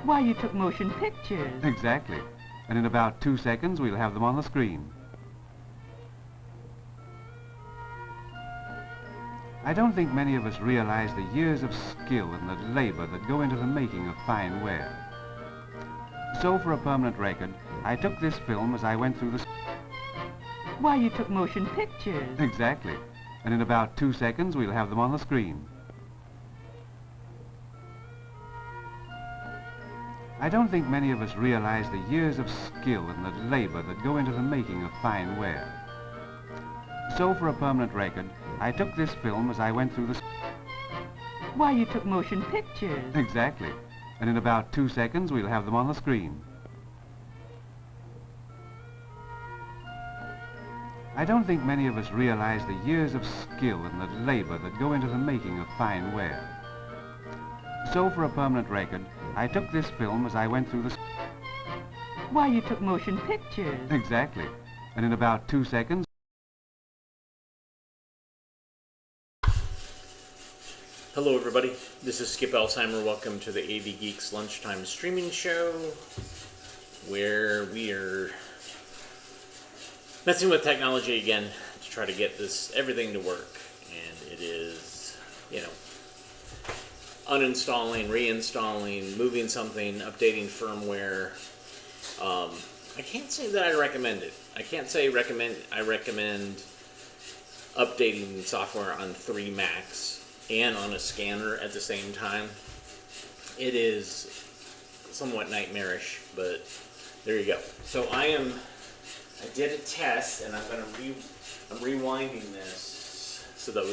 Why, you took motion pictures. Exactly. And in about 2 seconds, we'll have them on the screen. I don't think many of us realize the years of skill and the labor that go into the making of fine ware. So for a permanent record, I took this film as I went through the... Why, you took motion pictures. Exactly. And in about 2 seconds, we'll have them on the screen. I don't think many of us realize the years of skill and the labor that go into the making of fine ware. So for a permanent record, I took this film as I went through the... Why, you took motion pictures. Exactly. And in about 2 seconds, we'll have them on the screen. I don't think many of us realize the years of skill and the labor that go into the making of fine ware. So for a permanent record, I took this film as I went through the... Why, you took motion pictures. Exactly. And in about 2 seconds... Hello everybody, this is Skip Elsheimer. Welcome to the AV Geeks Lunchtime Streaming Show, where we are messing with technology again to try to get everything to work. And it is, uninstalling, reinstalling, moving something, updating firmware. I can't say that I recommend it. I can't say I recommend updating software on 3 Macs and on a scanner at the same time. It is somewhat nightmarish, but there you go. So I did a test, and I'm rewinding this so that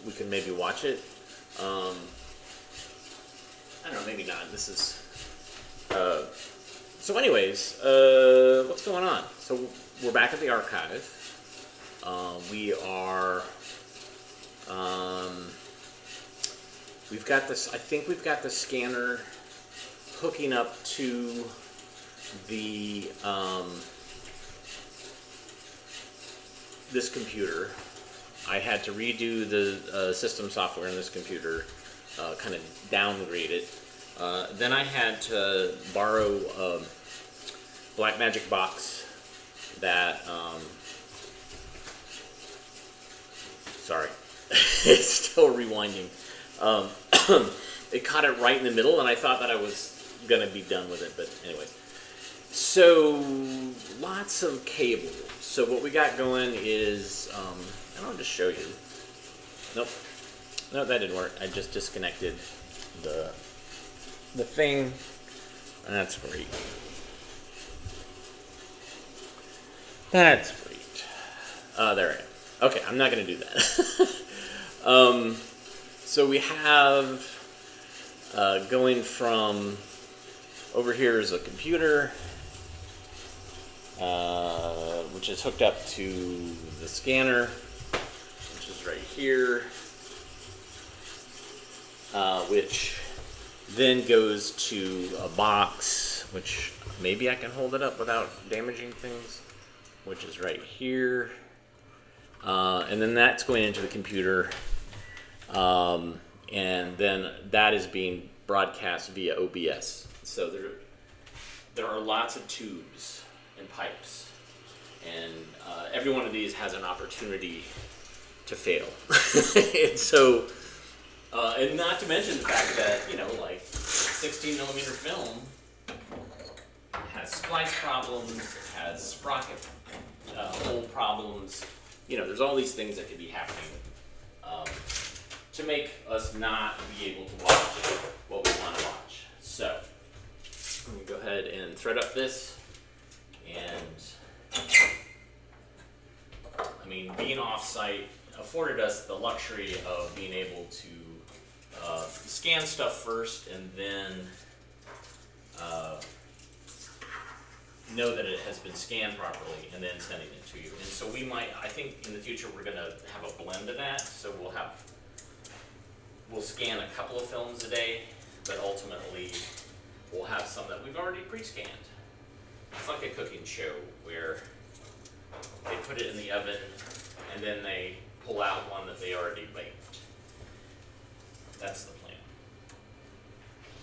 we can maybe watch it. I don't know, maybe not. This is so anyways, what's going on? So we're back at the archive. We are we've got this, I think we've got the scanner hooking up to the this computer. I had to redo the system software in this computer, kind of downgrade it. Then I had to borrow a Blackmagic box that sorry, it's still rewinding. It caught it right in the middle, and I thought that I was going to be done with it, but anyway. So, lots of cable. So what we got going is, and I'll just show you. Nope, that didn't work. I just disconnected the thing. That's great. That's great. There I am. Okay, I'm not going to do that. So we have going from over here is a computer, which is hooked up to the scanner, which is right here, which then goes to a box, which maybe I can hold it up without damaging things, which is right here. And then that's going into the computer, and then that is being broadcast via OBS. So there are lots of tubes and pipes, and every one of these has an opportunity to fail. And so, and not to mention the fact that, like 16 millimeter film has splice problems, it has sprocket hole problems. There's all these things that could be happening to make us not be able to watch what we want to watch. So, let me go ahead and thread up this, and being off-site afforded us the luxury of being able to scan stuff first and then know that it has been scanned properly and then sending it to you. And so I think in the future we're going to have a blend of that. So we'll scan a couple of films a day, but ultimately we'll have some that we've already pre-scanned. It's like a cooking show where they put it in the oven and then they pull out one that they already baked. That's the plan.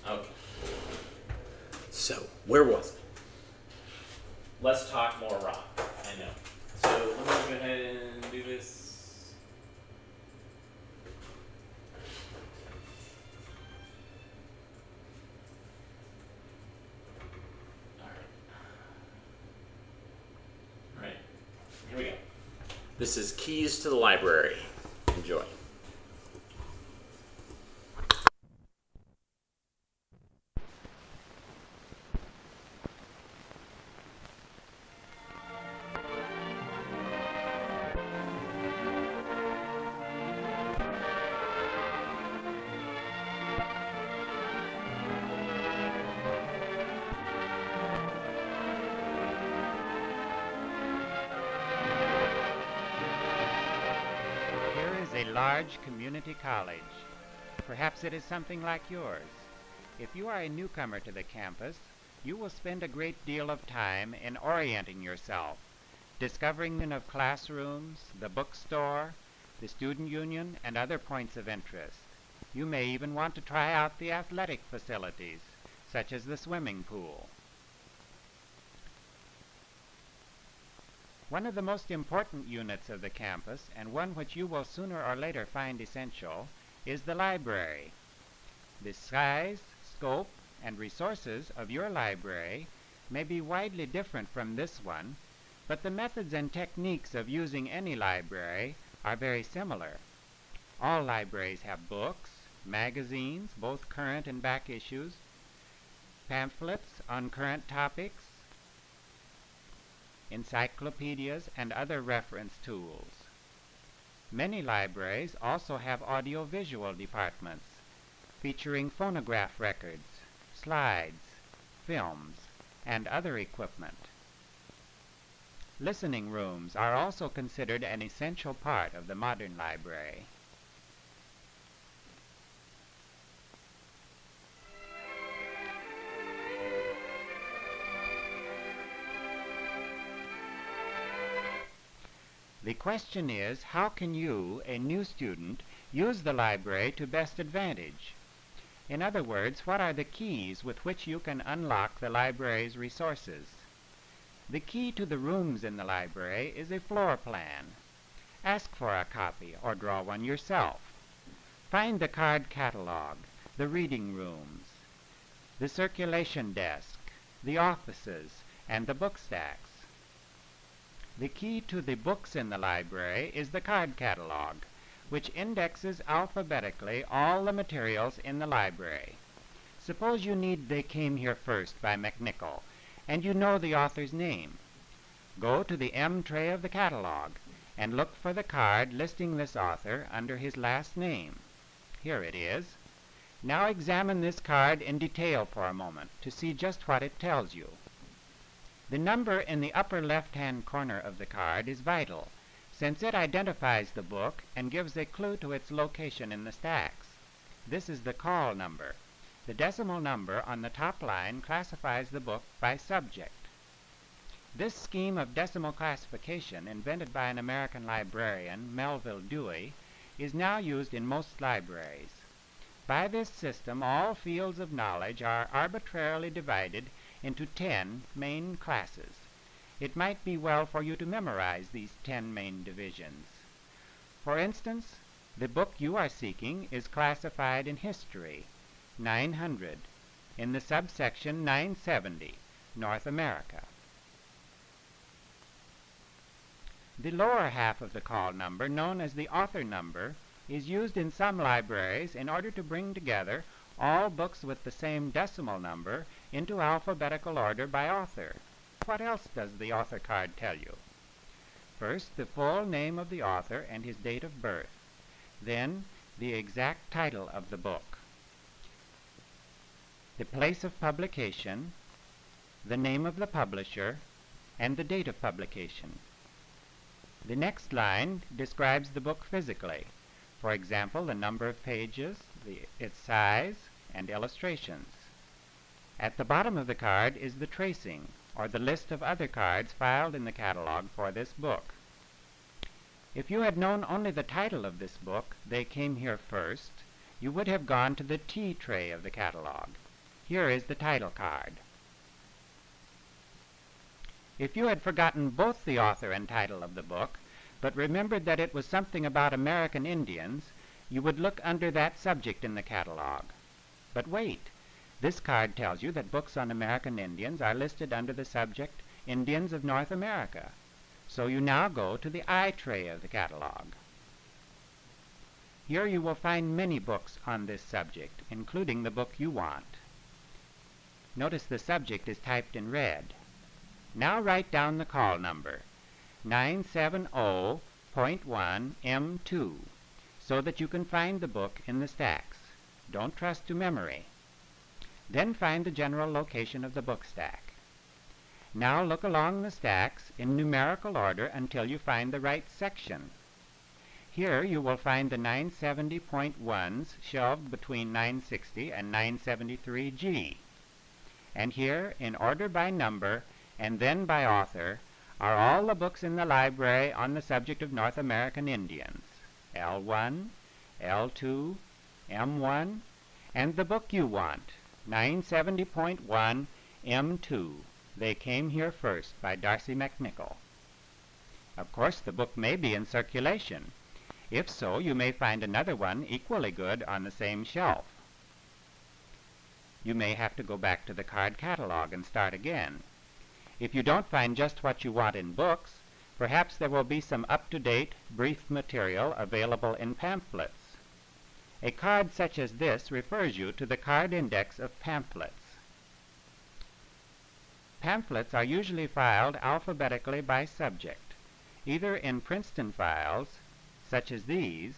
Okay. Where was it? Less talk, more rock. I know. So let me go ahead and do this. All right, here we go. This is Keys to the Library. Enjoy. A large community college. Perhaps it is something like yours. If you are a newcomer to the campus, you will spend a great deal of time in orienting yourself, discovering of classrooms, the bookstore, the student union, and other points of interest. You may even want to try out the athletic facilities, such as the swimming pool. One of the most important units of the campus, and one which you will sooner or later find essential, is the library. The size, scope, and resources of your library may be widely different from this one, but the methods and techniques of using any library are very similar. All libraries have books, magazines, both current and back issues, pamphlets on current topics, encyclopedias, and other reference tools. Many libraries also have audiovisual departments featuring phonograph records, slides, films, and other equipment. Listening rooms are also considered an essential part of the modern library. The question is, how can you, a new student, use the library to best advantage? In other words, what are the keys with which you can unlock the library's resources? The key to the rooms in the library is a floor plan. Ask for a copy or draw one yourself. Find the card catalog, the reading rooms, the circulation desk, the offices, and the book stacks. The key to the books in the library is the card catalog, which indexes alphabetically all the materials in the library. Suppose you need They Came Here First by McNichol, and you know the author's name. Go to the M tray of the catalog and look for the card listing this author under his last name. Here it is. Now examine this card in detail for a moment to see just what it tells you. The number in the upper left-hand corner of the card is vital, since it identifies the book and gives a clue to its location in the stacks. This is the call number. The decimal number on the top line classifies the book by subject. This scheme of decimal classification, invented by an American librarian, Melville Dewey, is now used in most libraries. By this system, all fields of knowledge are arbitrarily divided into 10 main classes. It might be well for you to memorize these 10 main divisions. For instance, the book you are seeking is classified in History, 900, in the subsection 970, North America. The lower half of the call number, known as the author number, is used in some libraries in order to bring together all books with the same decimal number into alphabetical order by author. What else does the author card tell you? First, the full name of the author and his date of birth. Then, the exact title of the book, the place of publication, the name of the publisher, and the date of publication. The next line describes the book physically. For example, the number of pages, its size, and illustrations. At the bottom of the card is the tracing, or the list of other cards filed in the catalog for this book. If you had known only the title of this book, They Came Here First, you would have gone to the T tray of the catalog. Here is the title card. If you had forgotten both the author and title of the book, but remembered that it was something about American Indians, you would look under that subject in the catalog. But wait, this card tells you that books on American Indians are listed under the subject Indians of North America. So you now go to the I tray of the catalog. Here you will find many books on this subject, including the book you want. Notice the subject is typed in red. Now write down the call number, 970.1M2, so that you can find the book in the stacks. Don't trust to memory. Then find the general location of the book stack. Now look along the stacks in numerical order until you find the right section. Here you will find the 970.1s shelved between 960 and 973G. And here, in order by number and then by author, are all the books in the library on the subject of North American Indians: L1, L2, M1, and the book you want, 970.1 M2. They Came Here First by Darcy McNichol. Of course, the book may be in circulation. If so, you may find another one equally good on the same shelf. You may have to go back to the card catalog and start again. If you don't find just what you want in books, perhaps there will be some up-to-date, brief material available in pamphlets. A card such as this refers you to the card index of pamphlets. Pamphlets are usually filed alphabetically by subject, either in Princeton files, such as these,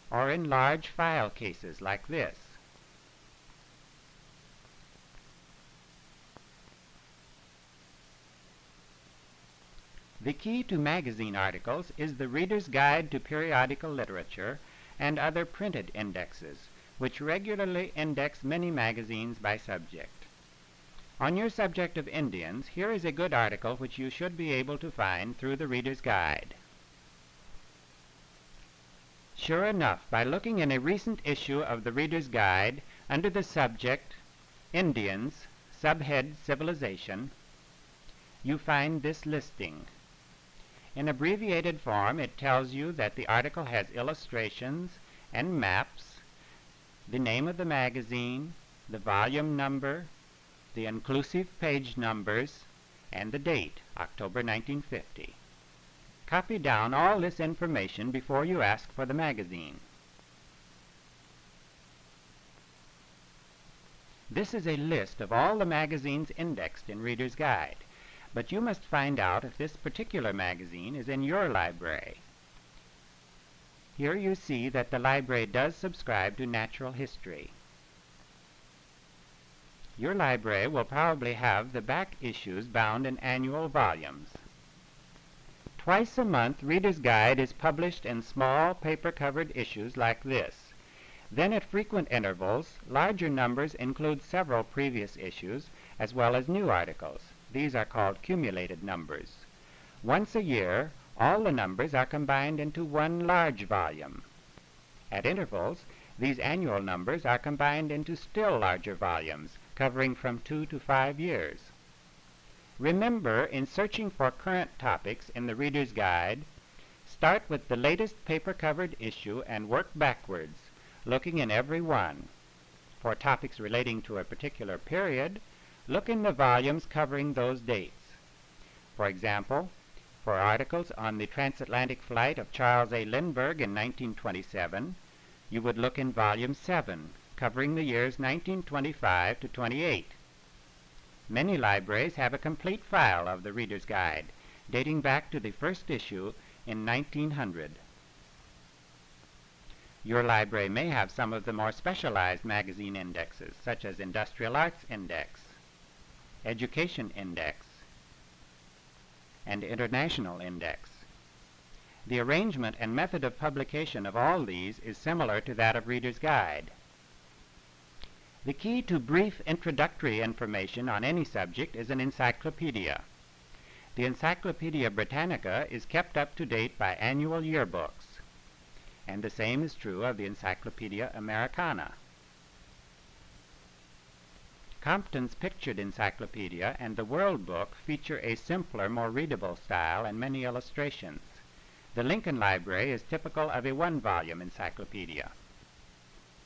or in large file cases like this. The key to magazine articles is the Reader's Guide to Periodical Literature and other printed indexes, which regularly index many magazines by subject. On your subject of Indians, here is a good article which you should be able to find through the Reader's Guide. Sure enough, by looking in a recent issue of the Reader's Guide under the subject Indians, subhead Civilization, you find this listing. In abbreviated form, it tells you that the article has illustrations and maps, the name of the magazine, the volume number, the inclusive page numbers, and the date, October 1950. Copy down all this information before you ask for the magazine. This is a list of all the magazines indexed in Reader's Guide, but you must find out if this particular magazine is in your library. Here you see that the library does subscribe to natural history. Your library will probably have the back issues bound in annual volumes. Twice a month, Reader's Guide is published in small paper-covered issues like this. Then at frequent intervals, larger numbers include several previous issues, as well as new articles. These are called cumulated numbers. Once a year, all the numbers are combined into one large volume. At intervals, these annual numbers are combined into still larger volumes, covering from 2 to 5 years. Remember, in searching for current topics in the Reader's Guide, start with the latest paper-covered issue and work backwards, looking in every one. For topics relating to a particular period, look in the volumes covering those dates. For example, for articles on the transatlantic flight of Charles A. Lindbergh in 1927, you would look in Volume 7, covering the years 1925 to 28. Many libraries have a complete file of the Reader's Guide, dating back to the first issue in 1900. Your library may have some of the more specialized magazine indexes, such as Industrial Arts Index, Education Index, and International Index. The arrangement and method of publication of all these is similar to that of Reader's Guide. The key to brief introductory information on any subject is an encyclopedia. The Encyclopedia Britannica is kept up to date by annual yearbooks, and the same is true of the Encyclopedia Americana. Compton's Pictured Encyclopedia and the World Book feature a simpler, more readable style and many illustrations. The Lincoln Library is typical of a one-volume encyclopedia.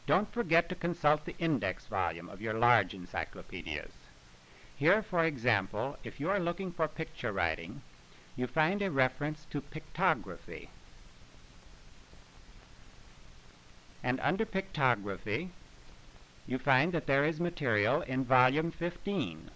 Don't forget to consult the index volume of your large encyclopedias. Here, for example, if you are looking for picture writing, you find a reference to pictography. And under pictography, you find that there is material in volume 15.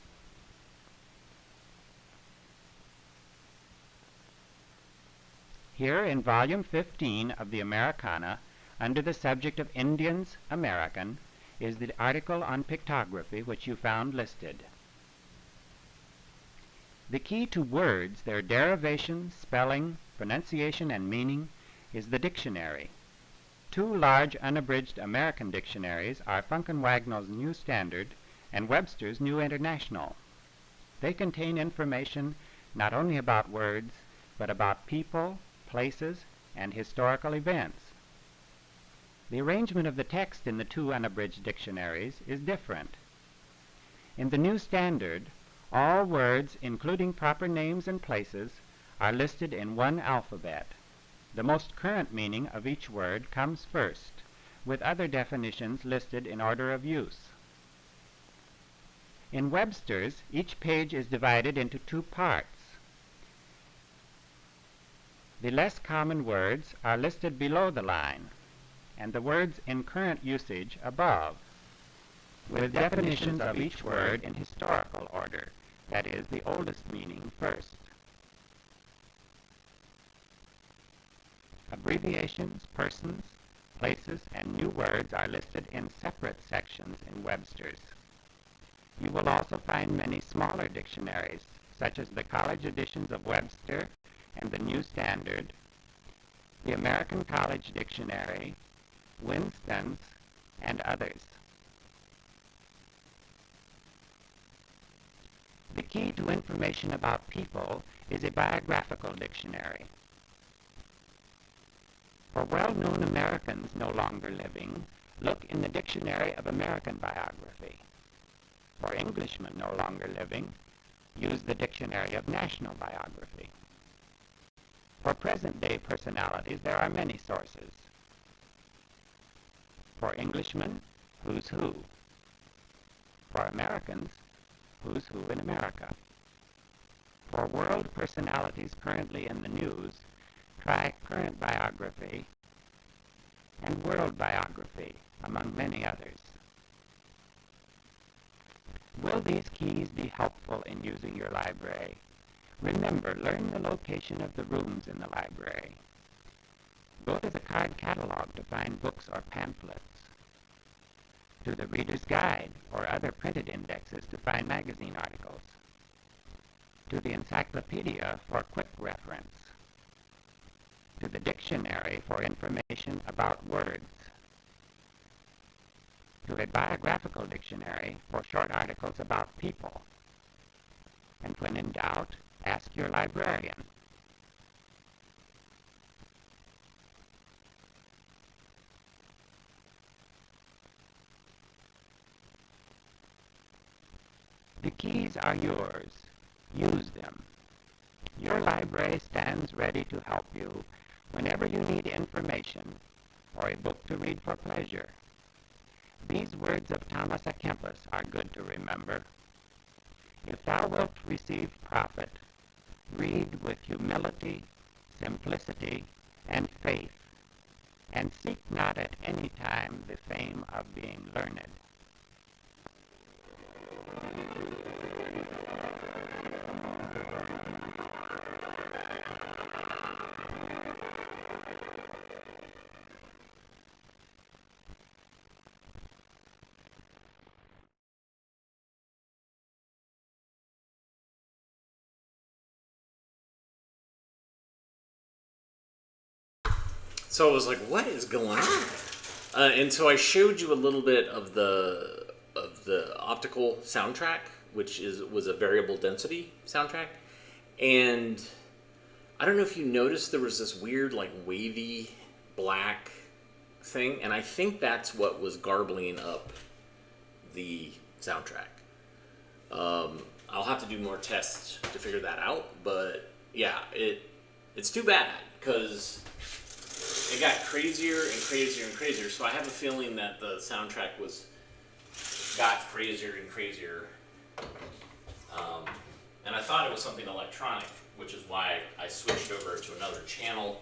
Here in volume 15 of the Americana, under the subject of Indians American, is the article on pictography which you found listed. The key to words, their derivation, spelling, pronunciation, and meaning, is the dictionary. Two large unabridged American dictionaries are Funken-Wagnall's New Standard and Webster's New International. They contain information not only about words, but about people, places, and historical events. The arrangement of the text in the two unabridged dictionaries is different. In the New Standard, all words, including proper names and places, are listed in one alphabet. The most current meaning of each word comes first, with other definitions listed in order of use. In Webster's, each page is divided into two parts. The less common words are listed below the line, and the words in current usage above, with definitions of each word in historical order, that is, the oldest meaning first. Abbreviations, persons, places, and new words are listed in separate sections in Webster's. You will also find many smaller dictionaries, such as the college editions of Webster and the New Standard, the American College Dictionary, Winston's, and others. The key to information about people is a biographical dictionary. For well-known Americans no longer living, look in the Dictionary of American Biography. For Englishmen no longer living, use the Dictionary of National Biography. For present-day personalities, there are many sources. For Englishmen, Who's Who. For Americans, Who's Who in America. For world personalities currently in the news, try Current Biography and World Biography, among many others. Will these keys be helpful in using your library? Remember, learn the location of the rooms in the library. Go to the card catalog to find books or pamphlets. To the Reader's Guide or other printed indexes to find magazine articles. To the encyclopedia for quick reference. To the dictionary for information about words. To a biographical dictionary for short articles about people. And when in doubt, ask your librarian. The keys are yours. Use them. Your library stands ready to help you whenever you need information or a book to read for pleasure. These words of Thomas à Kempis are good to remember. If thou wilt receive profit, read with humility, simplicity, and faith, and seek not at any time the fame of being learned. So I was like, what is going on? And so I showed you a little bit of the optical soundtrack, which was a variable density soundtrack. And I don't know if you noticed there was this weird, like, wavy black thing, and I think that's what was garbling up the soundtrack. I'll have to do more tests to figure that out, but yeah, it's too bad because it got crazier and crazier and crazier. So I have a feeling that the soundtrack got crazier and crazier, and I thought it was something electronic, which is why I switched over to another channel.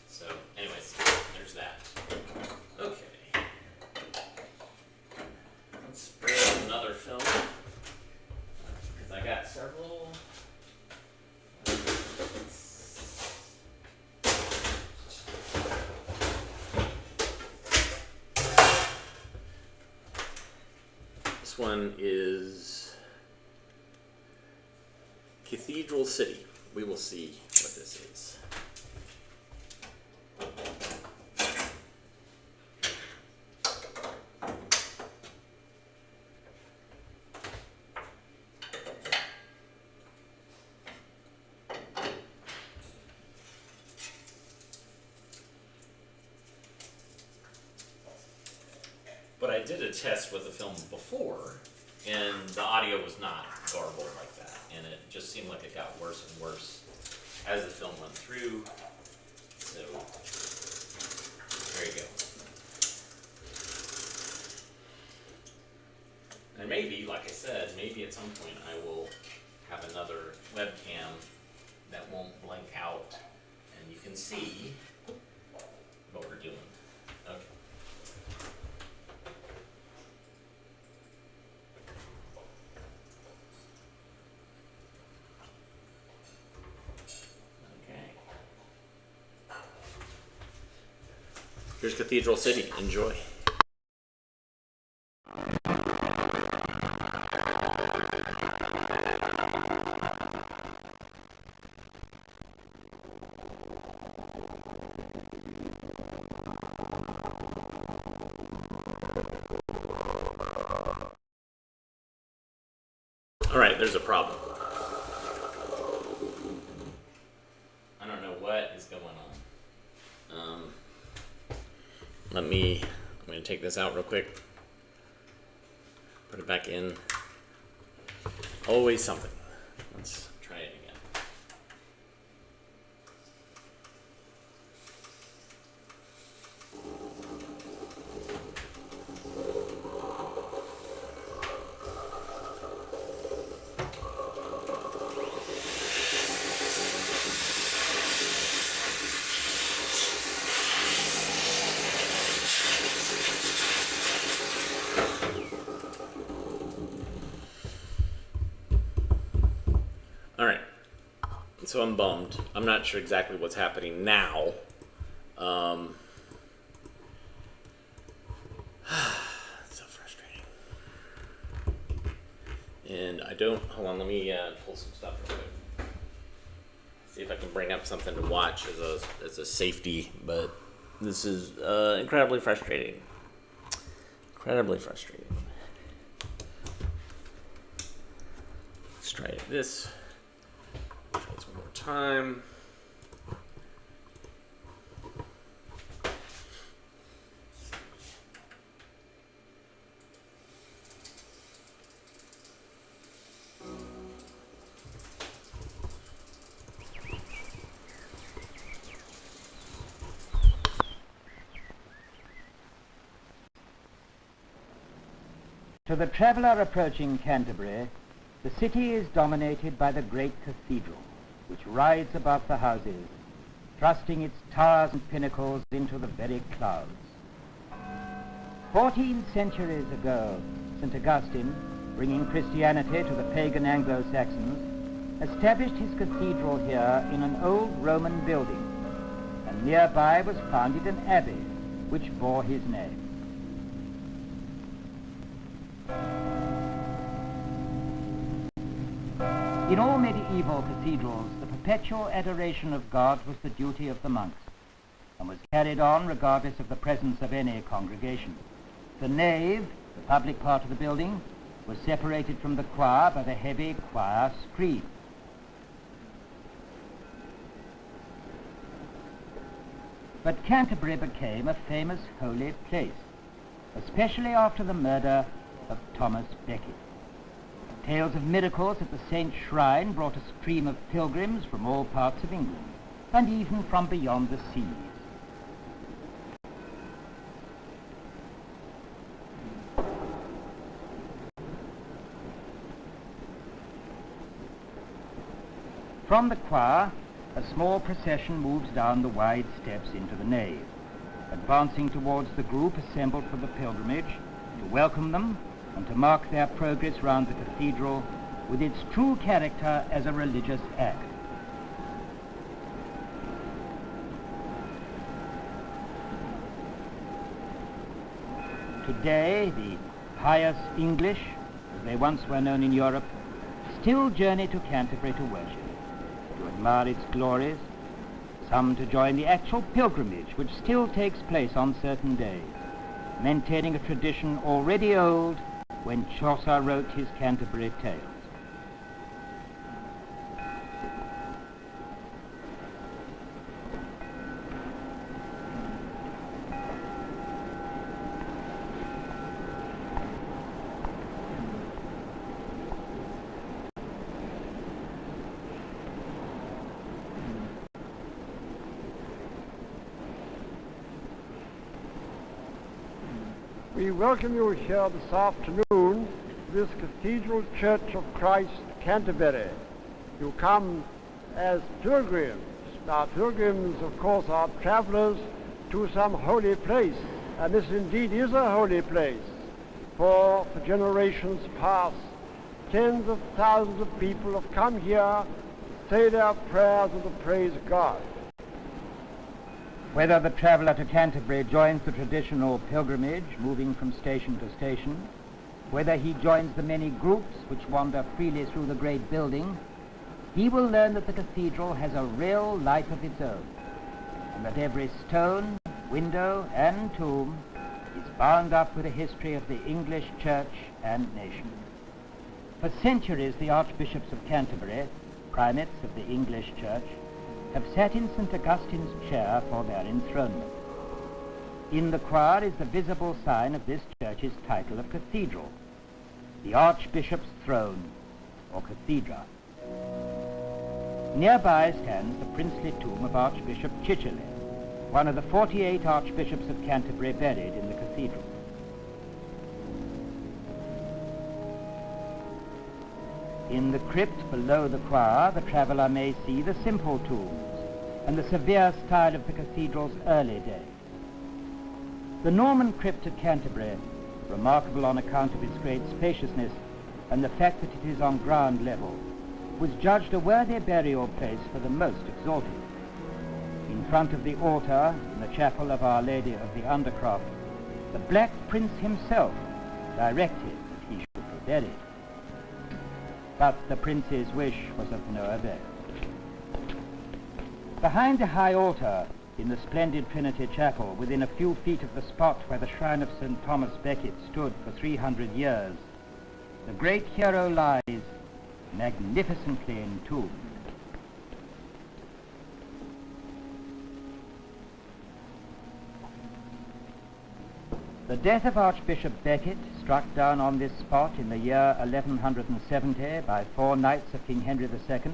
So, anyways, there's that. Okay, let's spray another film because I got several. This one is Cathedral City. We will see what this is. But I did a test with the film before, and the audio was not garbled like that, and it just seemed like it got worse and worse as the film went through. So there you go. And maybe, like I said, maybe at some point I will have another webcam that won't blink out, and you can see what we're doing. Okay. Here's Cathedral City. Enjoy. All right, there's a problem. I don't know what is going on. I'm going to take this out real quick. Put it back in. Always something. Let's try it again. So I'm bummed. I'm not sure exactly what's happening now. It's so frustrating. And I don't, hold on, let me pull some stuff real quick. See if I can bring up something to watch as a safety, but this is incredibly frustrating. Incredibly frustrating. Let's try this. Try this one more time. To the traveller approaching Canterbury, the city is dominated by the great cathedral, which rides above the houses, thrusting its towers and pinnacles into the very clouds. 14 centuries ago, St. Augustine, bringing Christianity to the pagan Anglo-Saxons, established his cathedral here in an old Roman building, and nearby was founded an abbey, which bore his name. In all medieval cathedrals, the perpetual adoration of God was the duty of the monks, and was carried on regardless of the presence of any congregation. The nave, the public part of the building, was separated from the choir by the heavy choir screen. But Canterbury became a famous holy place, especially after the murder of Thomas Becket. Tales of miracles at the Saint's shrine brought a stream of pilgrims from all parts of England, and even from beyond the seas. From the choir, a small procession moves down the wide steps into the nave, advancing towards the group assembled for the pilgrimage, to welcome them and to mark their progress round the cathedral with its true character as a religious act. Today, the pious English, as they once were known in Europe, still journey to Canterbury to worship, to admire its glories, some to join the actual pilgrimage which still takes place on certain days, maintaining a tradition already old when Chaucer wrote his Canterbury Tales. We welcome you here this afternoon to this Cathedral Church of Christ, Canterbury. You come as pilgrims. Now, pilgrims, of course, are travelers to some holy place, and this indeed is a holy place. For generations past, tens of thousands of people have come here, say their prayers and to praise God. Whether the traveller to Canterbury joins the traditional pilgrimage, moving from station to station, whether he joins the many groups which wander freely through the great building, he will learn that the cathedral has a real life of its own, and that every stone, window, and tomb is bound up with the history of the English church and nation. For centuries, the Archbishops of Canterbury, primates of the English church, have sat in St. Augustine's chair for their enthronement. In the choir is the visible sign of this church's title of cathedral, the Archbishop's throne, or cathedra. Nearby stands the princely tomb of Archbishop Chichele, one of the 48 Archbishops of Canterbury buried in the cathedral. In the crypt below the choir, the traveller may see the simple tombs and the severe style of the cathedral's early days. The Norman crypt at Canterbury, remarkable on account of its great spaciousness and the fact that it is on ground level, was judged a worthy burial place for the most exalted. In front of the altar, in the chapel of Our Lady of the Undercroft, the Black Prince himself directed that he should be buried. But the prince's wish was of no avail. Behind the high altar, in the splendid Trinity Chapel, within a few feet of the spot where the shrine of St. Thomas Becket stood for 300 years, the great hero lies magnificently entombed. The death of Archbishop Becket, struck down on this spot in the year 1170 by 4 knights of King Henry II,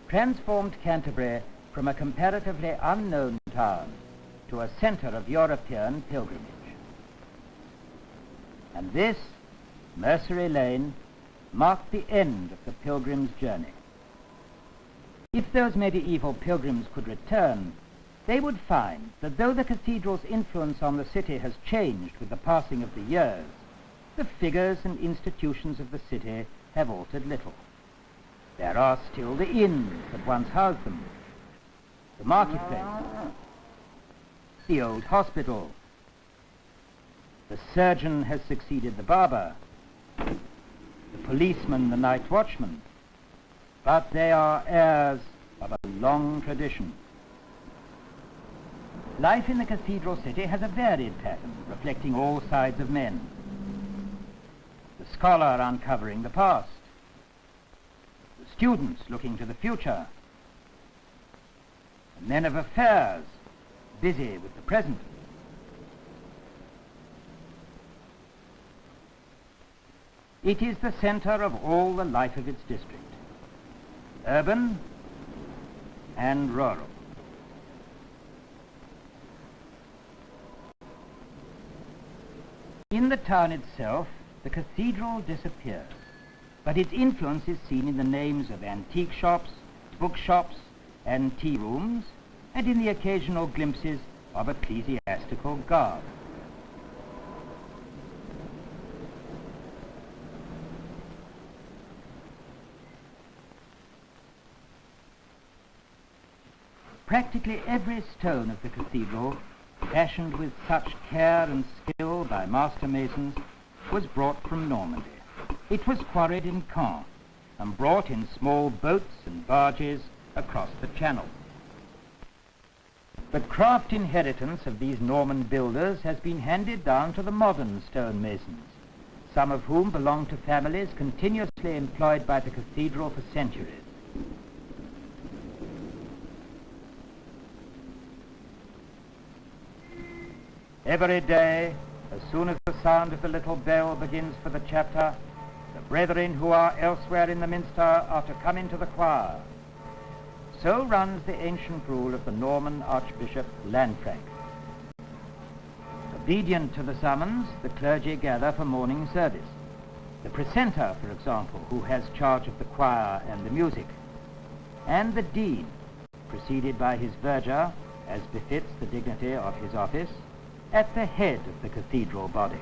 transformed Canterbury from a comparatively unknown town to a centre of European pilgrimage. And this, Mercery Lane, marked the end of the pilgrim's journey. If those medieval pilgrims could return, they would find that though the cathedral's influence on the city has changed with the passing of the years, the figures and institutions of the city have altered little. There are still the inns that once housed them, the marketplace, the old hospital. The surgeon has succeeded the barber, the policeman the night watchman, but they are heirs of a long tradition. Life in the cathedral city has a varied pattern, reflecting all sides of men. The scholar uncovering the past, the students looking to the future, the men of affairs busy with the present. It is the center of all the life of its district, urban and rural. In the town itself, the cathedral disappears, but its influence is seen in the names of antique shops, bookshops, and tea rooms, and in the occasional glimpses of ecclesiastical garb. Practically every stone of the cathedral, fashioned with such care and skill by master masons, was brought from Normandy. It was quarried in Caen and brought in small boats and barges across the channel. The craft inheritance of these Norman builders has been handed down to the modern stonemasons, some of whom belong to families continuously employed by the cathedral for centuries. Every day, as soon as the sound of the little bell begins for the chapter, the brethren who are elsewhere in the minster are to come into the choir. So runs the ancient rule of the Norman Archbishop Lanfranc. Obedient to the summons, the clergy gather for morning service. The precentor, for example, who has charge of the choir and the music, and the dean, preceded by his verger, as befits the dignity of his office, at the head of the cathedral body.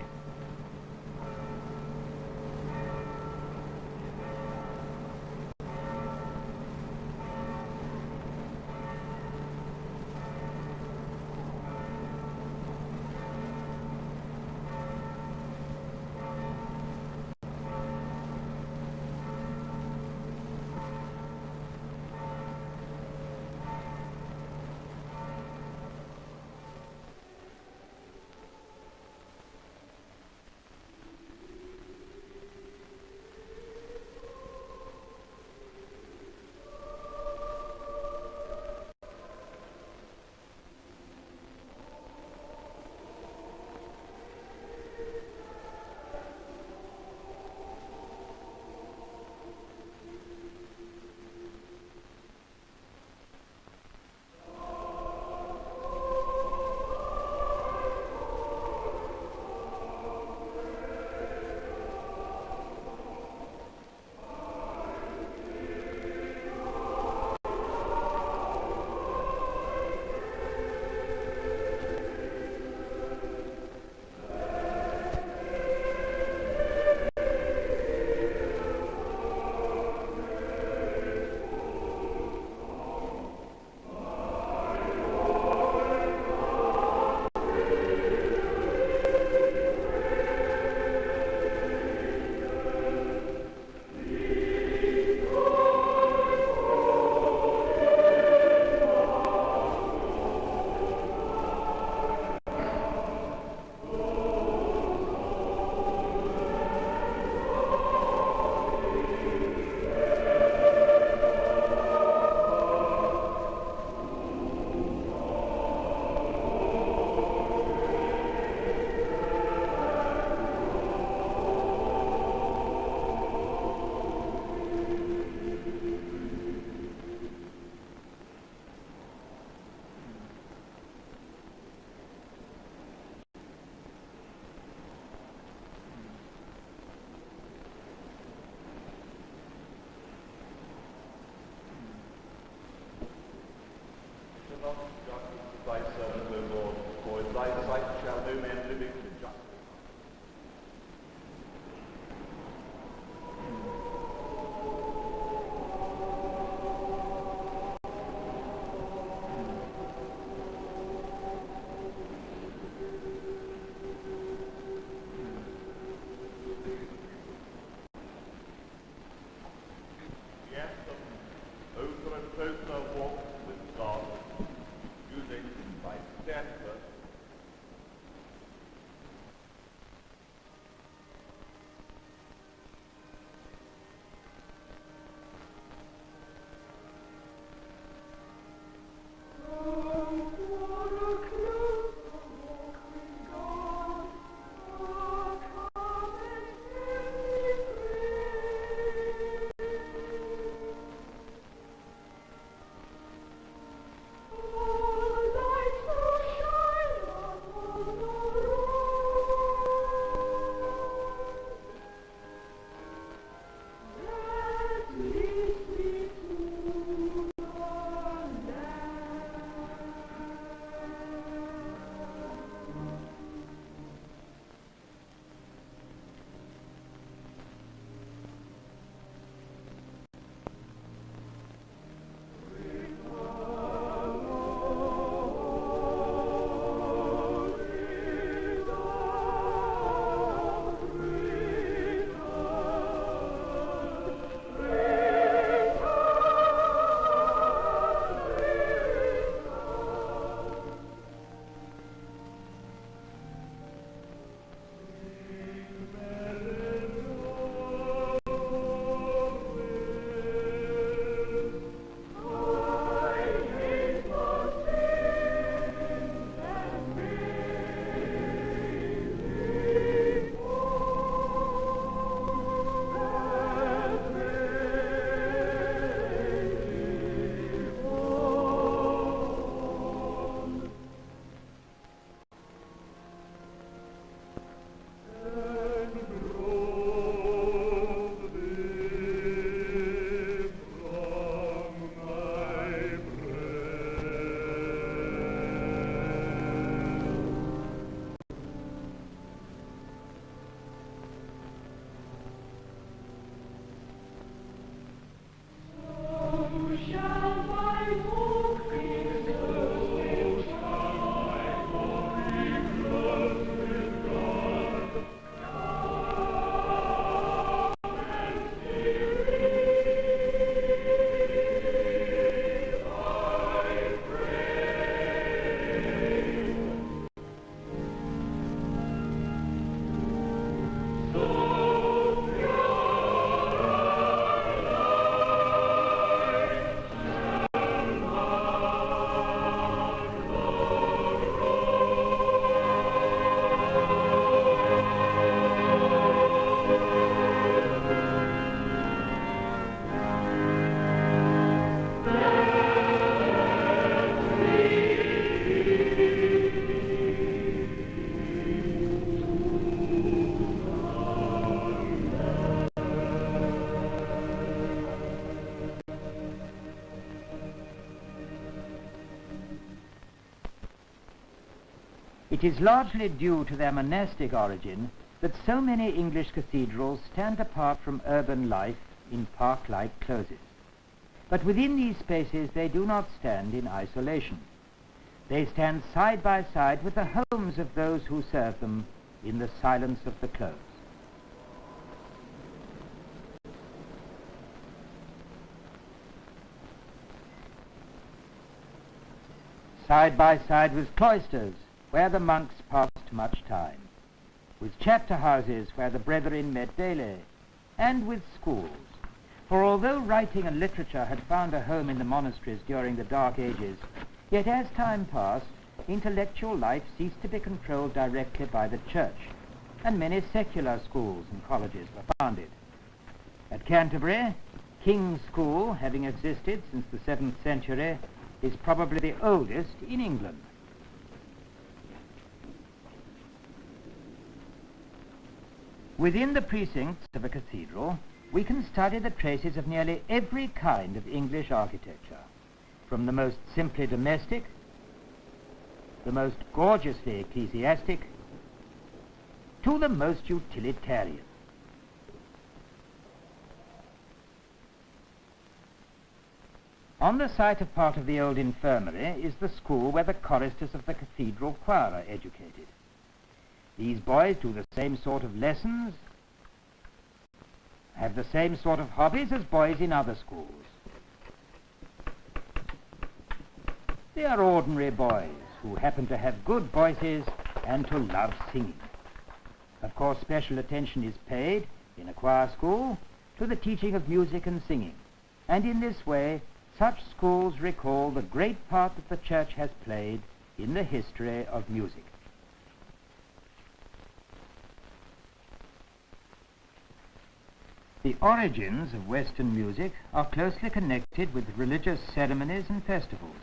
It is largely due to their monastic origin that so many English cathedrals stand apart from urban life in park-like closes. But within these spaces they do not stand in isolation. They stand side by side with the homes of those who serve them in the silence of the close. Side by side with cloisters, where the monks passed much time, with chapter houses where the brethren met daily, and with schools. For although writing and literature had found a home in the monasteries during the Dark Ages, yet as time passed, intellectual life ceased to be controlled directly by the church, and many secular schools and colleges were founded. At Canterbury, King's School, having existed since the 7th century, is probably the oldest in England. Within the precincts of a cathedral, we can study the traces of nearly every kind of English architecture, from the most simply domestic, the most gorgeously ecclesiastic, to the most utilitarian. On the site of part of the old infirmary is the school where the choristers of the cathedral choir are educated. These boys do the same sort of lessons, have the same sort of hobbies as boys in other schools. They are ordinary boys who happen to have good voices and to love singing. Of course, special attention is paid, in a choir school, to the teaching of music and singing, and in this way, such schools recall the great part that the church has played in the history of music. The origins of Western music are closely connected with religious ceremonies and festivals.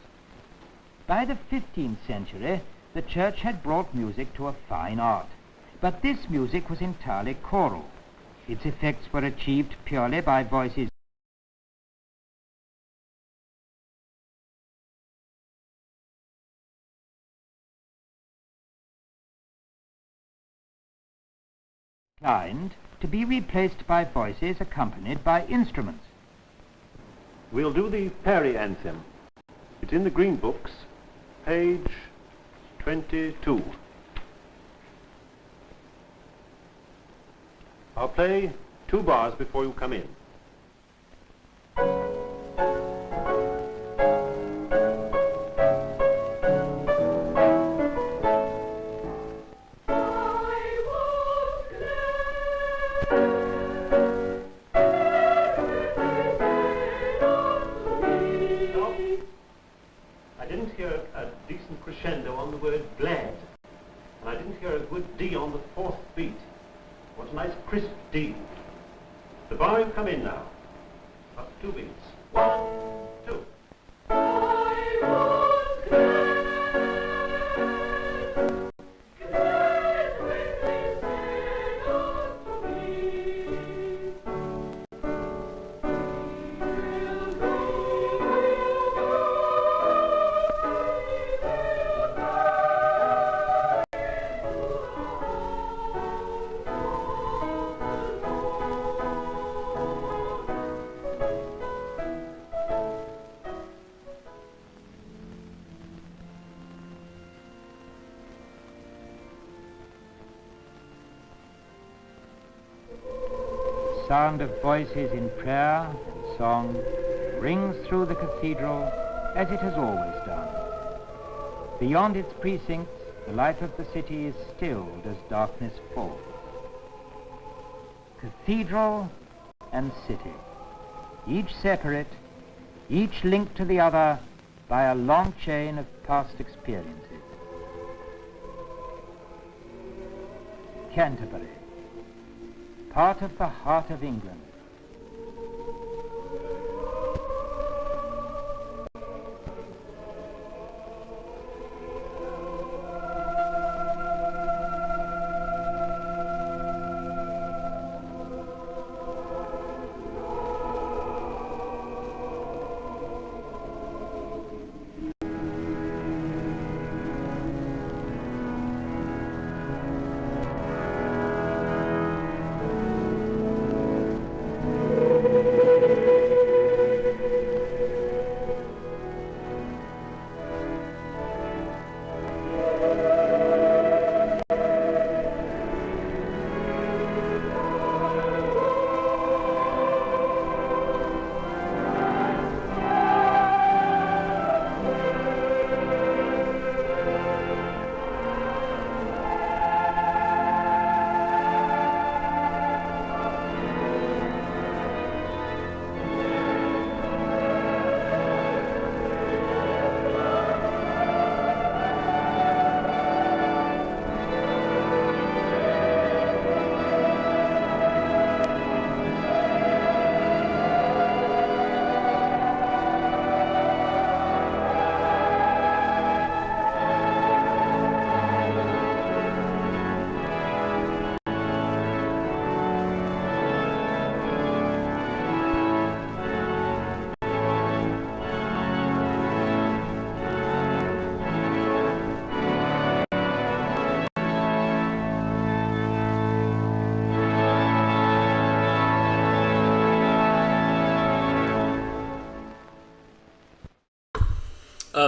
By the 15th century, the church had brought music to a fine art, but this music was entirely choral. Its effects were achieved purely by voices inclined to be replaced by voices accompanied by instruments. We'll do the Perry anthem. It's in the Green Books, page 22. I'll play 2 bars before you come in. Crescendo on the word glad, and I didn't hear a good D on the 4th beat. What's a nice crisp D? The bar you come in now. Up 2 beats. 1, 2. Sound of voices in prayer and song rings through the cathedral as it has always done. Beyond its precincts, the life of the city is stilled as darkness falls. Cathedral and city, each separate, each linked to the other by a long chain of past experiences. Canterbury, part of the heart of England.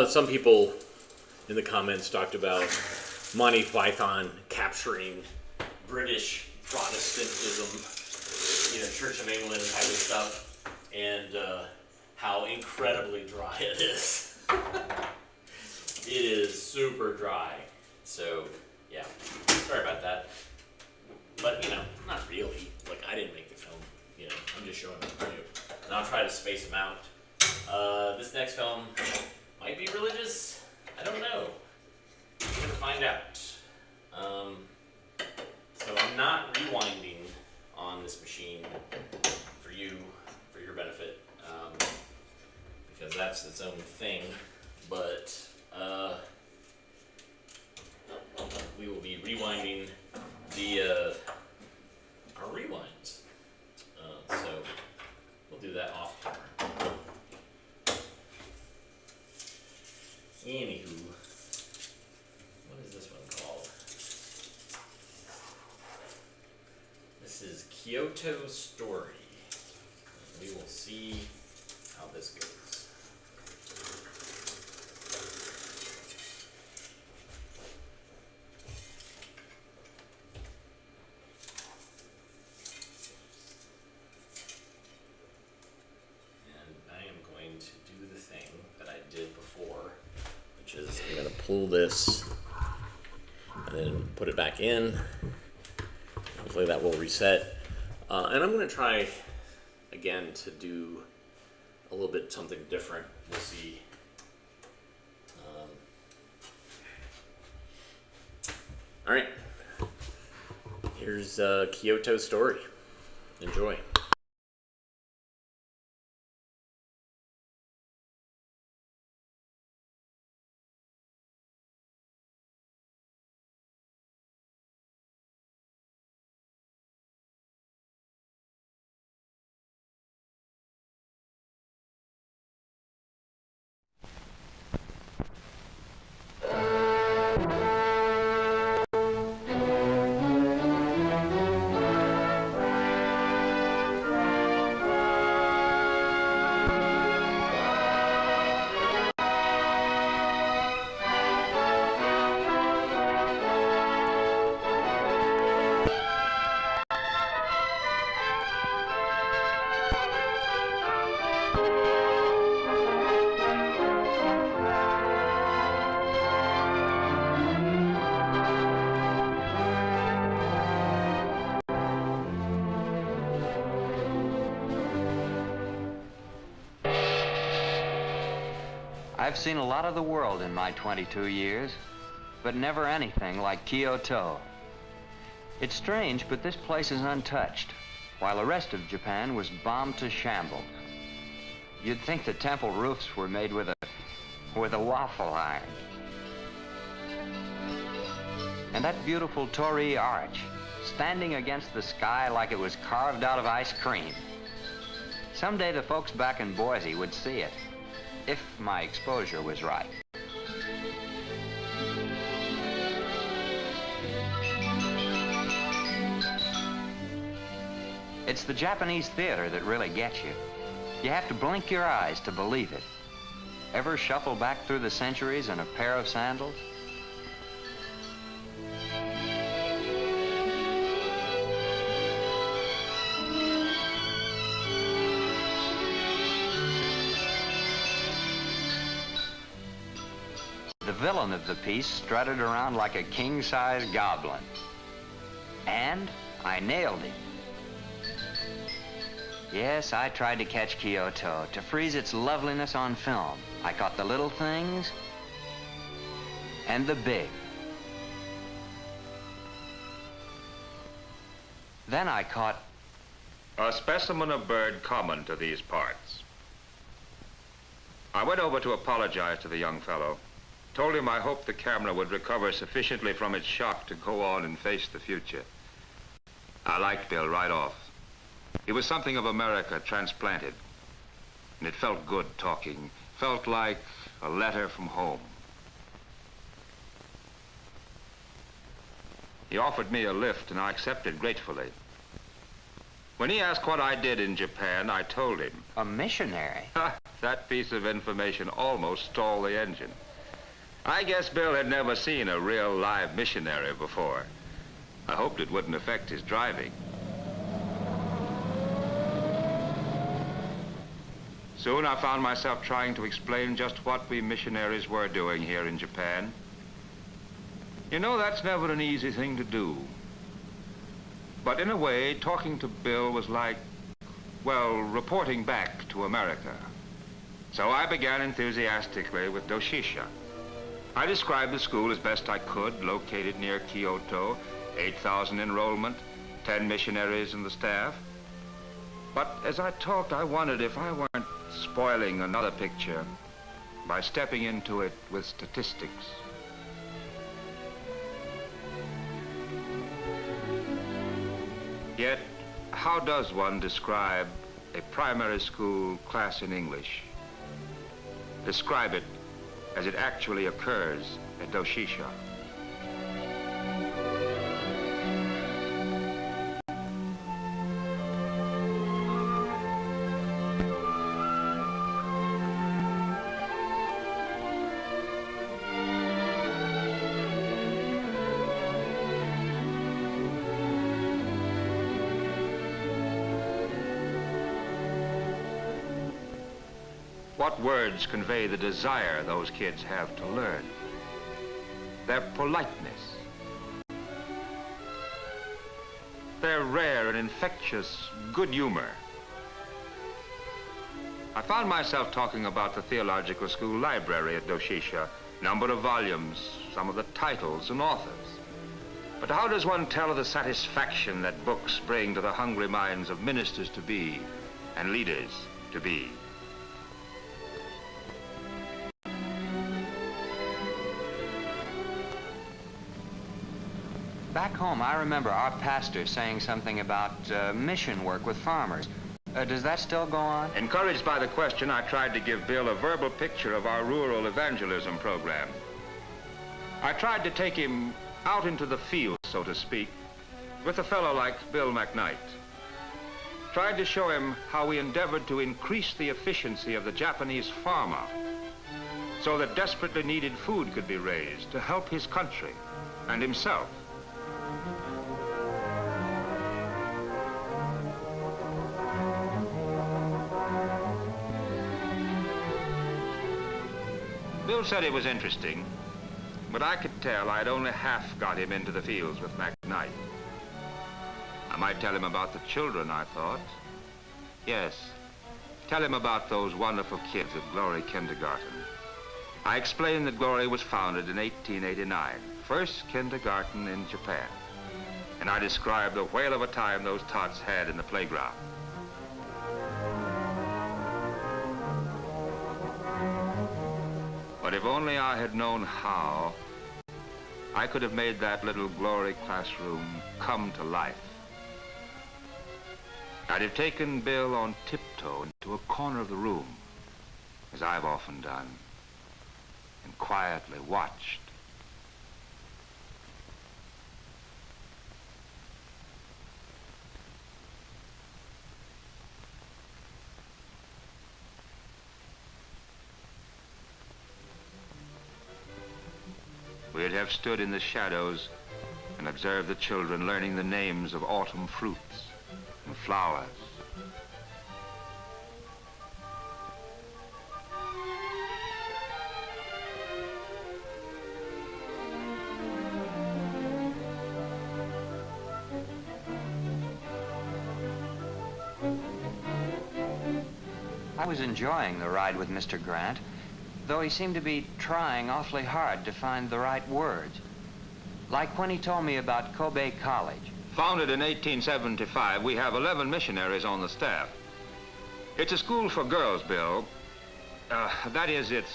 Some people in the comments talked about Monty Python capturing British Protestantism, Church of England type of stuff, and how incredibly dry it is. It is super dry. So, yeah, sorry about that. But, not really. Like, I didn't make the film. I'm just showing them to you. And I'll try to space them out. This next film might be religious. I don't know. We're going to find out. So I'm not rewinding on this machine for you, for your benefit, because that's its own thing. But we will be rewinding our rewinds. So we'll do that off camera. Anywho, what is this one called? This is Kyoto Story. We will see how this goes. I'm going to pull this and then put it back in. Hopefully that will reset. And I'm going to try again to do a little bit something different. We'll see. All right. Here's Kyoto Story. Enjoy. I've seen a lot of the world in my 22 years, but never anything like Kyoto. It's strange, but this place is untouched, while the rest of Japan was bombed to shambles. You'd think the temple roofs were made with a waffle iron. And that beautiful Torii arch, standing against the sky like it was carved out of ice cream. Someday the folks back in Boise would see it, if my exposure was right. It's the Japanese theater that really gets you. You have to blink your eyes to believe it. Ever shuffle back through the centuries in a pair of sandals? The villain of the piece strutted around like a king-size goblin. And I nailed him. Yes, I tried to catch Kyoto, to freeze its loveliness on film. I caught the little things and the big. Then I caught a specimen of bird common to these parts. I went over to apologize to the young fellow. Told him I hoped the camera would recover sufficiently from its shock to go on and face the future. I liked Bill right off. He was something of America transplanted. And it felt good talking. Felt like a letter from home. He offered me a lift and I accepted gratefully. When he asked what I did in Japan, I told him. a missionary. That piece of information almost stalled the engine. I guess Bill had never seen a real live missionary before. I hoped it wouldn't affect his driving. Soon I found myself trying to explain just what we missionaries were doing here in Japan. You know, that's never an easy thing to do. But in a way, talking to Bill was like, well, reporting back to America. So I began enthusiastically with Doshisha. I described the school as best I could, located near Kyoto, 8,000 enrollment, 10 missionaries in the staff. But as I talked, I wondered if I weren't spoiling another picture by stepping into it with statistics. Yet, how does one describe a primary school class in English? Describe it as it actually occurs at Doshisha. What words convey the desire those kids have to learn? Their politeness, their rare and infectious good humor. I found myself talking about the theological school library at Doshisha, number of volumes, some of the titles and authors. But how does one tell of the satisfaction that books bring to the hungry minds of ministers-to-be and leaders-to-be? Back home, I remember our pastor saying something about mission work with farmers. Does that still go on? Encouraged by the question, I tried to give Bill a verbal picture of our rural evangelism program. I tried to take him out into the field, so to speak, with a fellow like Bill McKnight. Tried to show him how we endeavored to increase the efficiency of the Japanese farmer so that desperately needed food could be raised to help his country and himself. Bill said it was interesting, but I could tell I'd only half got him into the fields with McKnight. I might tell him about the children, I thought. Yes, tell him about those wonderful kids at Glory Kindergarten. I explained that Glory was founded in 1889, first kindergarten in Japan. And I described the whale of a time those tots had in the playground. But if only I had known how, I could have made that little Glory classroom come to life. I'd have taken Bill on tiptoe into a corner of the room, as I've often done, and quietly watched. We'd have stood in the shadows and observed the children learning the names of autumn fruits and flowers. I was enjoying the ride with Mr. Grant, though he seemed to be trying awfully hard to find the right words. Like when he told me about Kobe College. Founded in 1875, we have 11 missionaries on the staff. It's a school for girls, Bill. That is, it's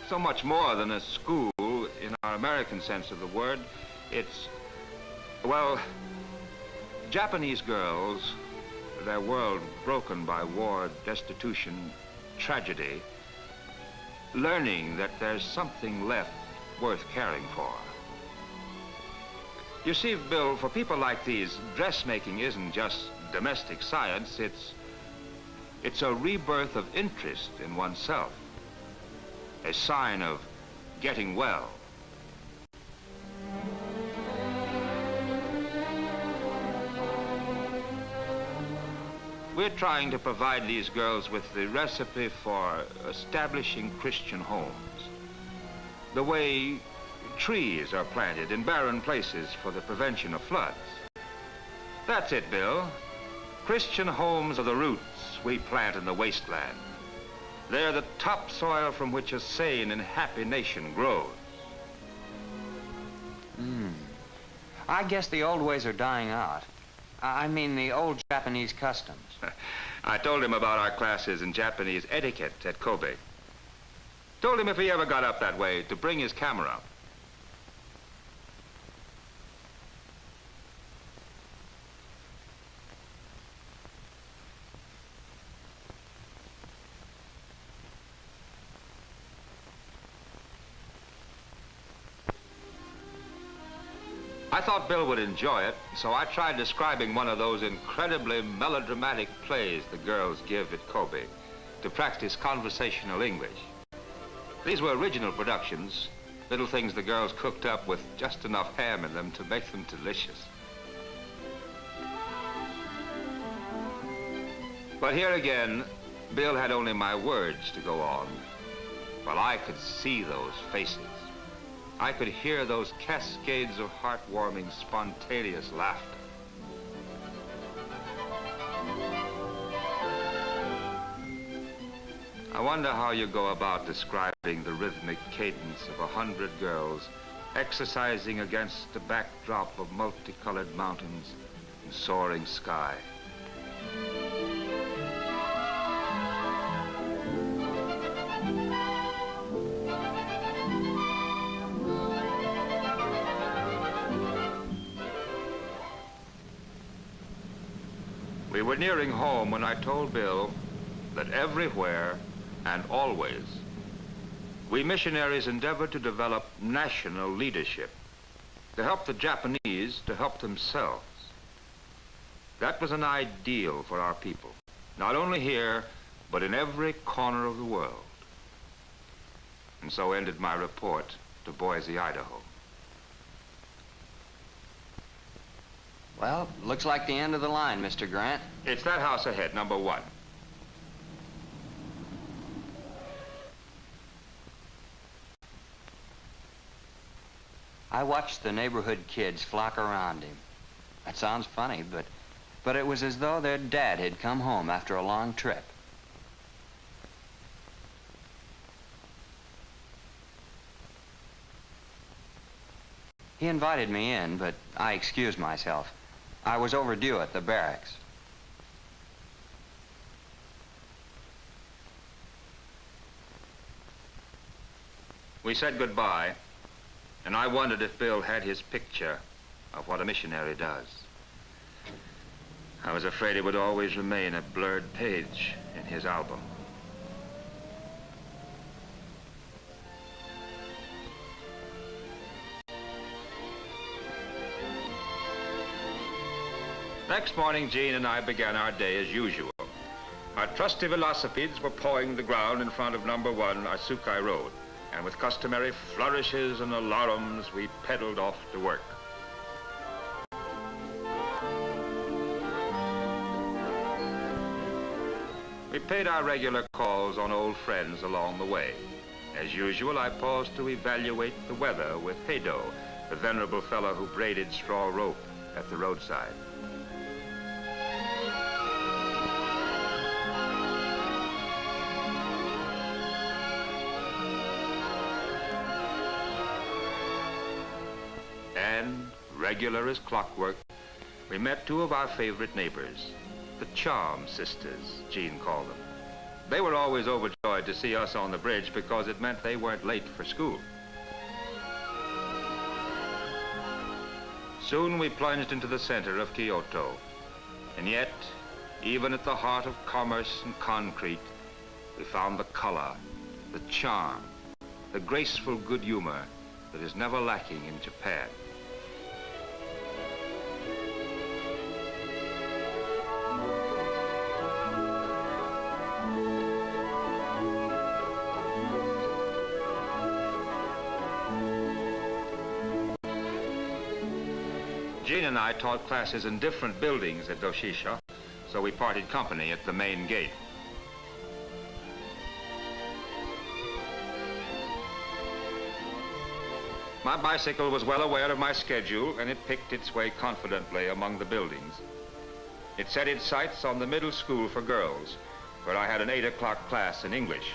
so much more than a school in our American sense of the word. It's, well, Japanese girls, their world broken by war, destitution, tragedy, learning that there's something left worth caring for. You see, Bill, for people like these, dressmaking isn't just domestic science, it's, It's a rebirth of interest in oneself, a sign of getting well. We're trying to provide these girls with the recipe for establishing Christian homes. The way trees are planted in barren places for the prevention of floods. That's it, Bill. Christian homes are the roots we plant in the wasteland. They're the topsoil from which a sane and happy nation grows. I guess the old ways are dying out. I mean the old Japanese customs. I told him about our classes in Japanese etiquette at Kobe. Told him if he ever got up that way to bring his camera. I thought Bill would enjoy it, so I tried describing one of those incredibly melodramatic plays the girls give at Kobe to practice conversational English. These were original productions, little things the girls cooked up with just enough ham in them to make them delicious. But here again, Bill had only my words to go on, while I could see those faces. I could hear those cascades of heartwarming, spontaneous laughter. I wonder how you go about describing the rhythmic cadence of 100 girls exercising against the backdrop of multicolored mountains and soaring sky. We were nearing home when I told Bill that everywhere and always, we missionaries endeavored to develop national leadership, to help the Japanese to help themselves. That was an ideal for our people, not only here, but in every corner of the world. And so ended my report to Boise, Idaho. Well, looks like the end of the line, Mr. Grant. It's that house ahead, number 1. I watched the neighborhood kids flock around him. That sounds funny, but it was as though their dad had come home after a long trip. He invited me in, but I excused myself. I was overdue at the barracks. We said goodbye, and I wondered if Bill had his picture of what a missionary does. I was afraid it would always remain a blurred page in his album. Next morning, Jean and I began our day as usual. Our trusty velocipedes were pawing the ground in front of number 1 Asukai Road, and with customary flourishes and alarums, we pedaled off to work. We paid our regular calls on old friends along the way. As usual, I paused to evaluate the weather with Heido, the venerable fellow who braided straw rope at the roadside. And, regular as clockwork, we met 2 of our favorite neighbors, the Charm Sisters, Jean called them. They were always overjoyed to see us on the bridge because it meant they weren't late for school. Soon we plunged into the center of Kyoto, and yet, even at the heart of commerce and concrete, we found the color, the charm, the graceful good humor that is never lacking in Japan. Jean and I taught classes in different buildings at Doshisha, so we parted company at the main gate. My bicycle was well aware of my schedule, and it picked its way confidently among the buildings. It set its sights on the middle school for girls, where I had an 8 o'clock class in English.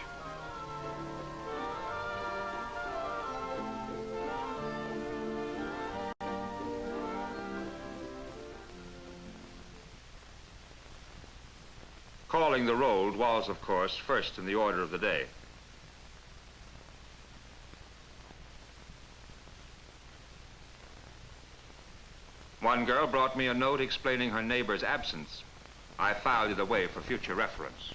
Calling the roll was, of course, first in the order of the day. One girl brought me a note explaining her neighbor's absence. I filed it away for future reference.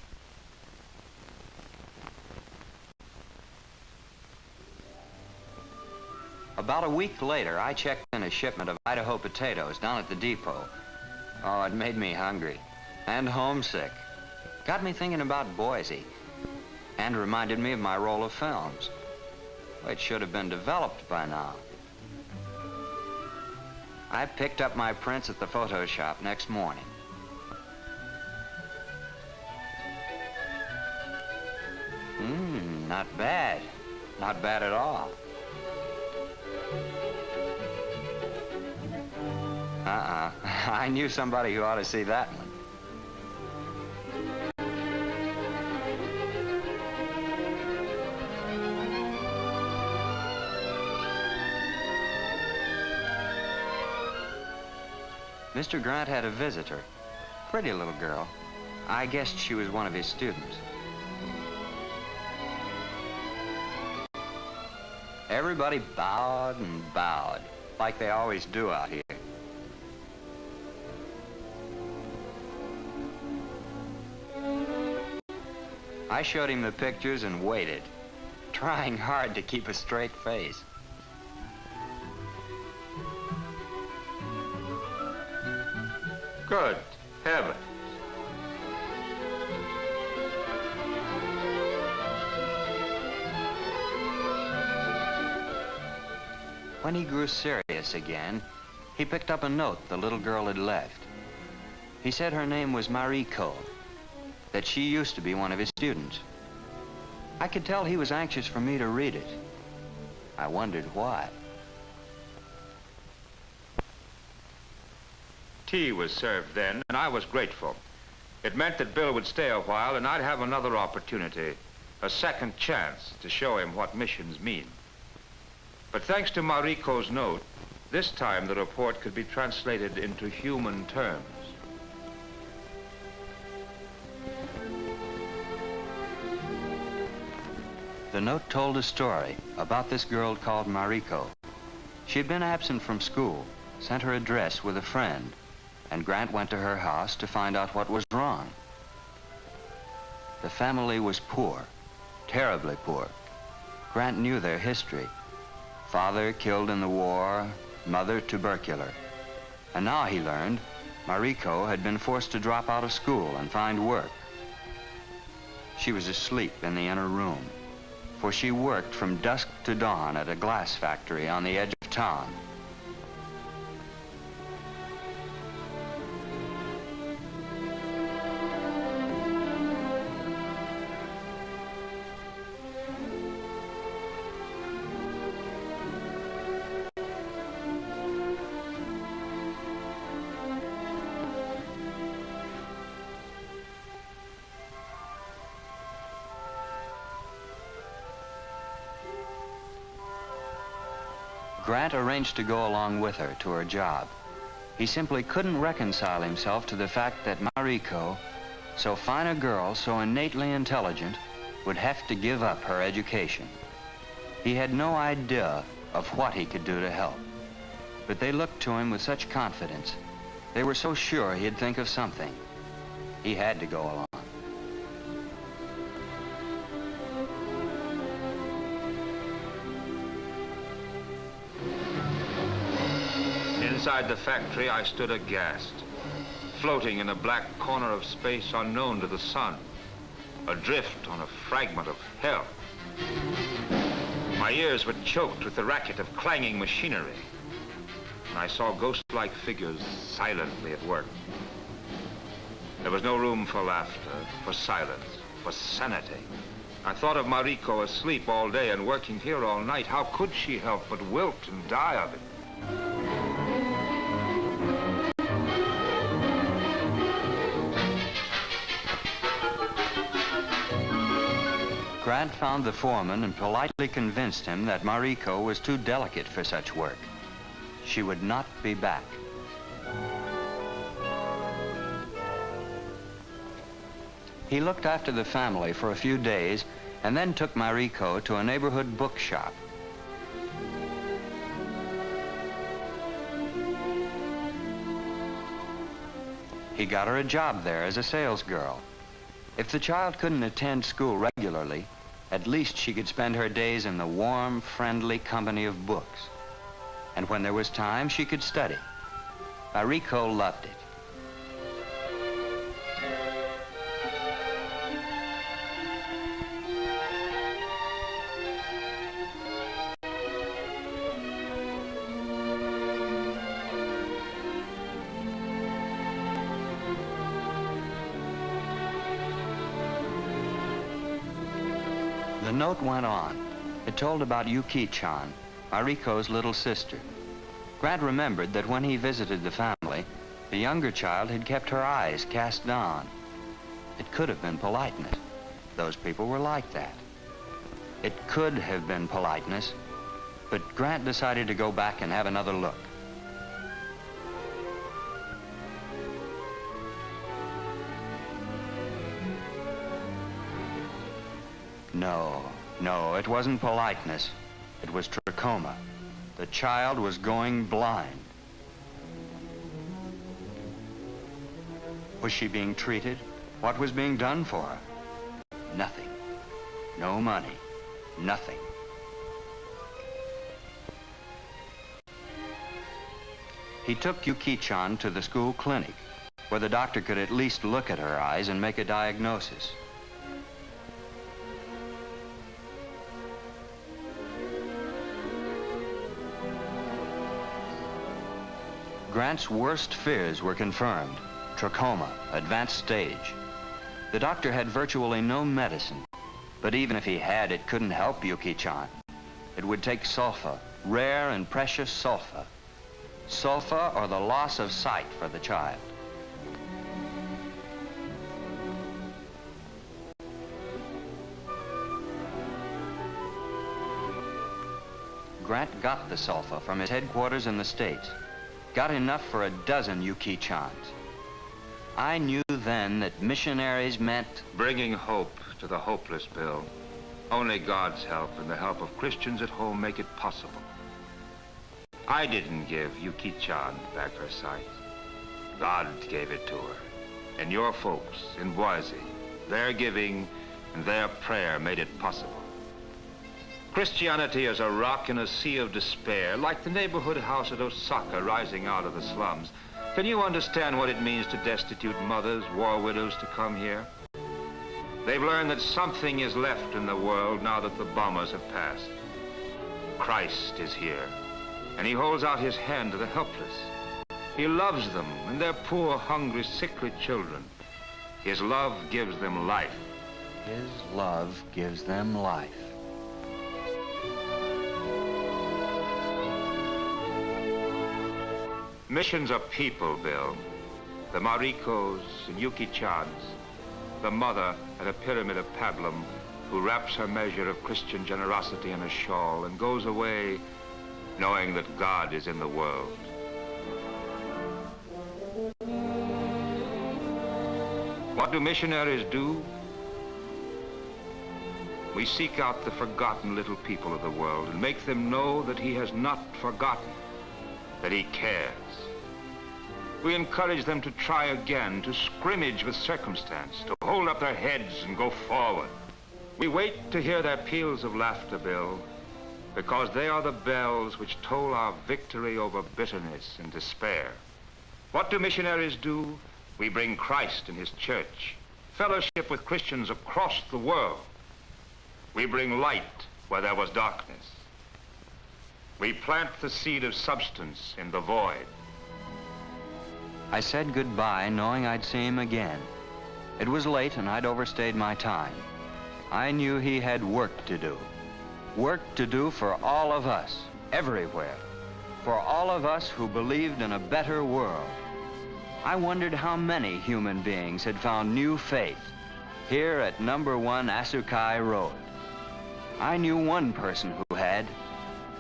About a week later, I checked in a shipment of Idaho potatoes down at the depot. Oh, it made me hungry and homesick. Got me thinking about Boise and reminded me of my roll of films. It should have been developed by now. I picked up my prints at the photo shop next morning. Not bad. Not bad at all. I knew somebody who ought to see that one. Mr. Grant had a visitor, pretty little girl. I guessed she was one of his students. Everybody bowed and bowed, like they always do out here. I showed him the pictures and waited, trying hard to keep a straight face. Good heavens. When he grew serious again, he picked up a note the little girl had left. He said her name was Mariko, that she used to be one of his students. I could tell he was anxious for me to read it. I wondered why. Tea was served then, and I was grateful. It meant that Bill would stay a while, and I'd have another opportunity, a second chance to show him what missions mean. But thanks to Mariko's note, this time the report could be translated into human terms. The note told a story about this girl called Mariko. She'd been absent from school, sent her address with a friend, and Grant went to her house to find out what was wrong. The family was poor, terribly poor. Grant knew their history. Father killed in the war, mother tubercular. And now he learned Mariko had been forced to drop out of school and find work. She was asleep in the inner room, for she worked from dusk to dawn at a glass factory on the edge of town. Grant arranged to go along with her to her job. He simply couldn't reconcile himself to the fact that Mariko, so fine a girl, so innately intelligent, would have to give up her education. He had no idea of what he could do to help. But they looked to him with such confidence. They were so sure he'd think of something. He had to go along. Inside the factory, I stood aghast, floating in a black corner of space unknown to the sun, adrift on a fragment of hell. My ears were choked with the racket of clanging machinery. and I saw ghost-like figures silently at work. There was no room for laughter, for silence, for sanity. I thought of Mariko asleep all day and working here all night. How could she help but wilt and die of it? Grant found the foreman and politely convinced him that Mariko was too delicate for such work. She would not be back. He looked after the family for a few days and then took Mariko to a neighborhood bookshop. He got her a job there as a salesgirl. If the child couldn't attend school regularly, at least she could spend her days in the warm, friendly company of books. And when there was time, she could study. Mariko loved it. The note went on. It told about Yuki-chan, Mariko's little sister. Grant remembered that when he visited the family, the younger child had kept her eyes cast down. It could have been politeness. Those people were like that. It could have been politeness, but Grant decided to go back and have another look. No, it wasn't politeness. It was trachoma. The child was going blind. Was she being treated? What was being done for her? Nothing. No money. Nothing. He took Yuki-chan to the school clinic, where the doctor could at least look at her eyes and make a diagnosis. Grant's worst fears were confirmed. Trachoma, advanced stage. The doctor had virtually no medicine, but even if he had, it couldn't help Yuki-chan. It would take sulfa, rare and precious sulfa. Sulfa or the loss of sight for the child. Grant got the sulfa from his headquarters in the States. Got enough for a dozen Yuki-chans. I knew then that missionaries meant... Bringing hope to the hopeless, Bill. Only God's help and the help of Christians at home make it possible. I didn't give Yuki-chan back her sight. God gave it to her. And your folks in Boise, their giving and their prayer made it possible. Christianity is a rock in a sea of despair, like the neighborhood house at Osaka rising out of the slums. Can you understand what it means to destitute mothers, war widows to come here? They've learned that something is left in the world now that the bombers have passed. Christ is here, and he holds out his hand to the helpless. He loves them and their poor, hungry, sickly children. His love gives them life. His love gives them life. Missions are people, Bill. The Marikos and Yuki-chans. The mother at a pyramid of pablum who wraps her measure of Christian generosity in a shawl and goes away knowing that God is in the world. What do missionaries do? We seek out the forgotten little people of the world and make them know that he has not forgotten, that he cares. We encourage them to try again, to scrimmage with circumstance, to hold up their heads and go forward. We wait to hear their peals of laughter, Bill, because they are the bells which toll our victory over bitterness and despair. What do missionaries do? We bring Christ and his church, fellowship with Christians across the world. We bring light where there was darkness. We plant the seed of substance in the void. I said goodbye knowing I'd see him again. It was late and I'd overstayed my time. I knew he had work to do. Work to do for all of us, everywhere. For all of us who believed in a better world. I wondered how many human beings had found new faith here at number 1 Asukai Road. I knew one person who had,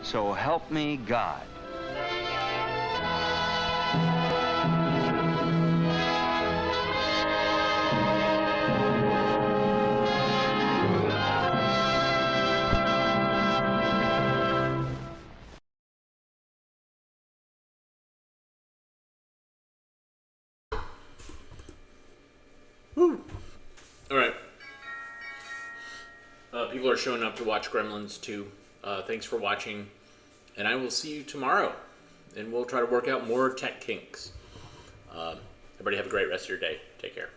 so help me God. All right. People are showing up to watch Gremlins 2. Thanks for watching, and I will see you tomorrow, and we'll try to work out more tech kinks. Everybody have a great rest of your day. Take care.